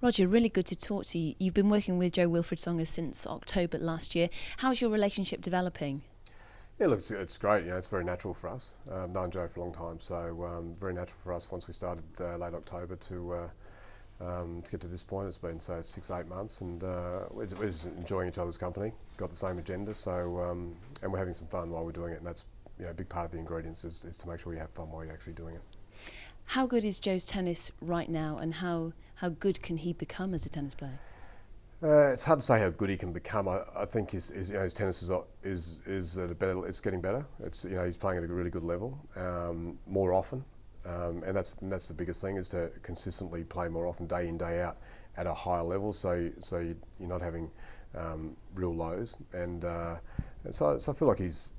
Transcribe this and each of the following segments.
Roger, really good to talk to you. You've been working with Jo-Wilfried Tsonga since October last year. How's your relationship developing? Yeah, look, it's great. It's very natural for us. I've known Joe for a long time, so very natural for us once we started late October to get to this point. It's been 6-8 months, and we're just enjoying each other's company. Got the same agenda, so and we're having some fun while we're doing it. And that's a big part of the ingredients is to make sure you have fun while you're actually doing it. How good is Joe's tennis right now, and how good can he become as a tennis player? It's hard to say how good he can become. I think his tennis is at a better. It's getting better. He's playing at a really good level more often, and that's the biggest thing, is to consistently play more often, day in, day out, at a higher level. So you're not having real lows, and so I feel like he's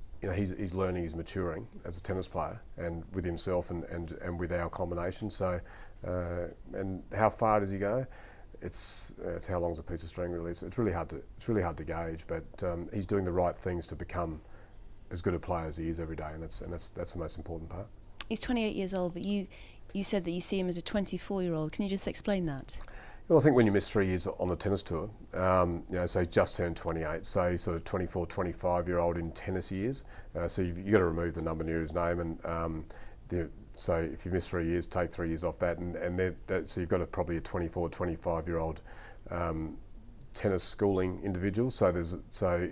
learning, he's maturing as a tennis player, and with himself and with our combination. So and how far does he go? It's how long's a piece of string, really. It's really hard to gauge, but he's doing the right things to become as good a player as he is every day, and that's the most important part. He's 28 years old, but you said that you see him as a 24-year-old. Can you just explain that? Well, I think when you miss 3 years on the tennis tour, so he just turned 28, so he's sort of 24, 25-year-old in tennis years. So you've got to remove the number near his name, and so if you miss 3 years, take 3 years off that, so you've got probably a 24, 25-year-old tennis schooling individual. So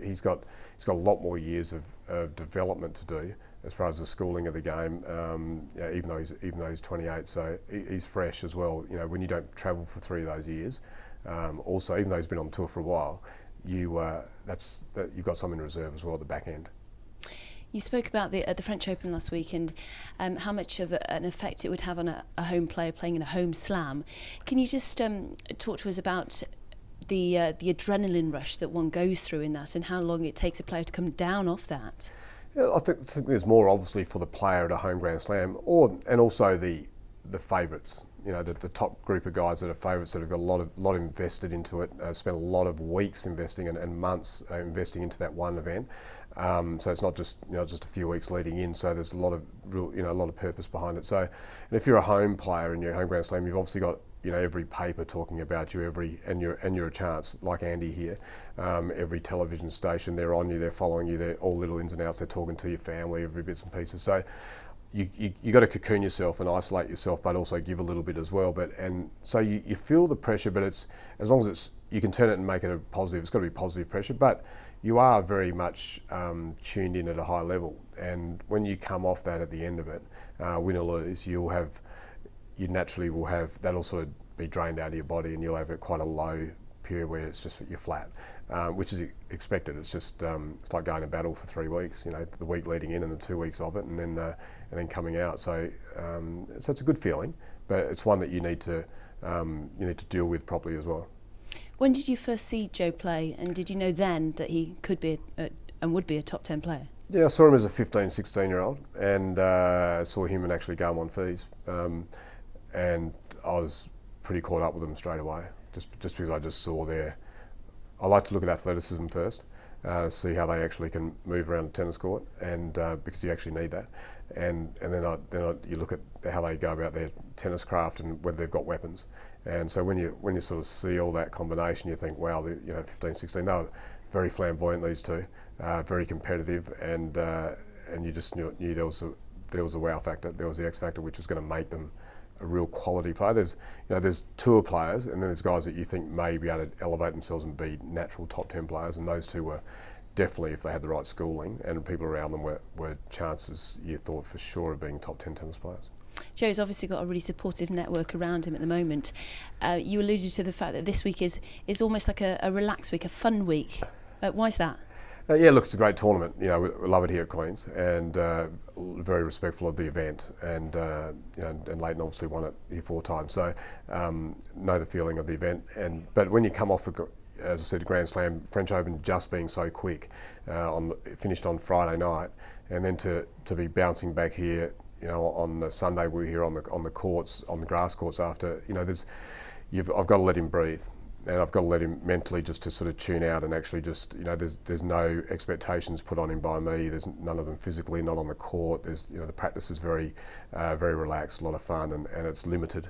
he's got a lot more years of development to do as far as the schooling of the game. Even though he's 28, so he's fresh as well. When you don't travel for 3 of those years, also even though he's been on tour for a while, you've got something in reserve as well at the back end. You spoke about the French Open last week, and how much of an effect it would have on a home player playing in a home slam. Can you just talk to us about the adrenaline rush that one goes through in that, and how long it takes a player to come down off that? Yeah, I think there's more obviously for the player at a home Grand Slam, and also the favourites. The top group of guys that are favourites that have got a lot invested into it, spent a lot of weeks investing and months investing into that one event. So it's not just a few weeks leading in. So there's a lot of a lot of purpose behind it. So, and if you're a home player in your home Grand Slam, you've obviously got every paper talking about you, and you're a chance, like Andy here. Every television station, they're on you, they're following you, they're all little ins and outs. They're talking to your family, every bits and pieces. So you got to cocoon yourself and isolate yourself, but also give a little bit as well. And so you feel the pressure, but it's, as long as you can turn it and make it a positive. It's got to be positive pressure, but you are very much tuned in at a high level. And when you come off that at the end of it, win or lose, you naturally will have, that'll sort of be drained out of your body, and you'll have quite a low period where it's just you're flat, which is expected. It's just it's like going to battle for 3 weeks. The week leading in and the 2 weeks of it, and then coming out. So it's a good feeling, but it's one that you need to deal with properly as well. When did you first see Joe play, and did you know then that he could be and would be a top 10 player? Yeah, I saw him as a 15, 16-year-old, and saw him and actually go on fees, and I was pretty caught up with him straight away. Just because I just saw I like to look at athleticism first, see how they actually can move around a tennis court, and because you actually need that, and then you look at how they go about their tennis craft and whether they've got weapons. And so when you sort of see all that combination, you think, wow, 15, 16, they were very flamboyant, these two, very competitive, and you just knew there was a wow factor, there was the X factor, which was going to make them a real quality player. There's tour players, and then there's guys that you think may be able to elevate themselves and be natural top 10 players, and those two were definitely, if they had the right schooling and people around them, were chances you thought for sure of being top 10 tennis players. Joe's obviously got a really supportive network around him at the moment. You alluded to the fact that this week is almost like a relaxed week, a fun week. Why is that? Yeah, look, it's a great tournament. We love it here at Queen's, and very respectful of the event. And Leighton obviously won it here 4 times, so know the feeling of the event. But when you come off, as I said, Grand Slam, French Open just being so quick, finished on Friday night, and then to be bouncing back here, on the Sunday we're here on the courts, on the grass courts after. I've got to let him breathe. And I've got to let him mentally just to sort of tune out, and actually just, there's no expectations put on him by me. There's none of them physically, not on the court. There's, the practice is very, very relaxed, a lot of fun, and it's limited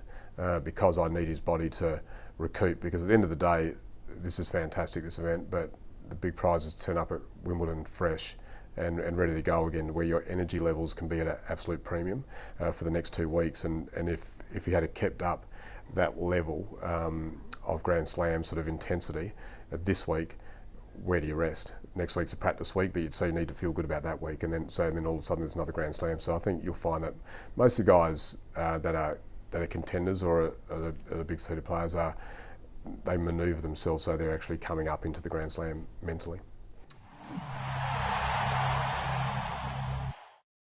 because I need his body to recoup, because at the end of the day, this is fantastic, this event, but the big prize is to turn up at Wimbledon fresh and ready to go again, where your energy levels can be at an absolute premium for the next 2 weeks. And if you had kept up that level of Grand Slam sort of intensity this week, where do you rest? Next week's a practice week, but you need to feel good about that week, and then all of a sudden there's another Grand Slam. So I think you'll find that most of the guys that are contenders or are the big seeded players they manoeuvre themselves so they're actually coming up into the Grand Slam mentally.